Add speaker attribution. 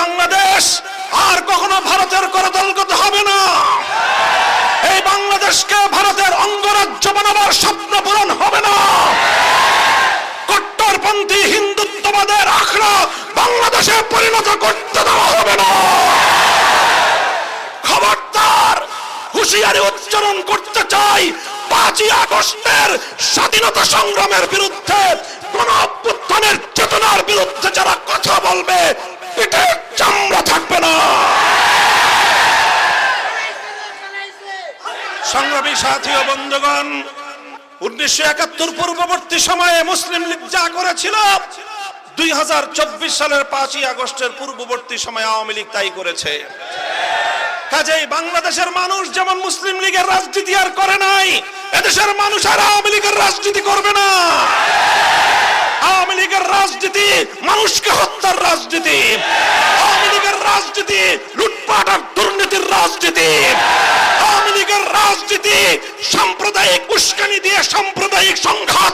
Speaker 1: বাংলাদেশ আর কখনো ভারতের করদলগত হবে না। এই বাংলাদেশকে ভারতের অঙ্গরাজ্য বানাবার স্বপ্ন পূরণ হবে না। কট্টরপন্থী হিন্দুত্ববাদের আখড়া বাংলাদেশে পরিণত করতে দেওয়া হবে না। খবরদার, হুঁশিয়ারি উচ্চারণ করতে চাই, 5ই আগস্টের স্বাধীনতা সংগ্রামের বিরুদ্ধে, গণঅভ্যুত্থানের চেতনার বিরুদ্ধে যারা কথা বলবে, পিঠের চামড়া থাকবে না। সংগ্রামী সাথী ও বন্ধুগণ, 1971 পূর্ববর্তী সময়ে মুসলিম লীগ যা করেছিল, 2024 সালের 5ই আগস্টের পূর্ববর্তী সময়ে আওয়ামী লীগ তাই করেছে। কাজেই বাংলাদেশের মানুষ যেমন মুসলিম লীগের রাজনীতি আর করে নাই, এদেশের মানুষ আর আওয়ামী লীগের রাজনীতি করবে না। আওয়ামী লীগের রাজনীতি মানুষকে হত্যার রাজনীতি, আওয়ামী লীগের রাজনীতি লুটপাট আর দুর্নীতির রাজনীতি, আওয়ামী লীগের রাজনীতি সাম্প্রদায়িক উস্কানি দিয়ে সাম্প্রদায়িক সংঘাত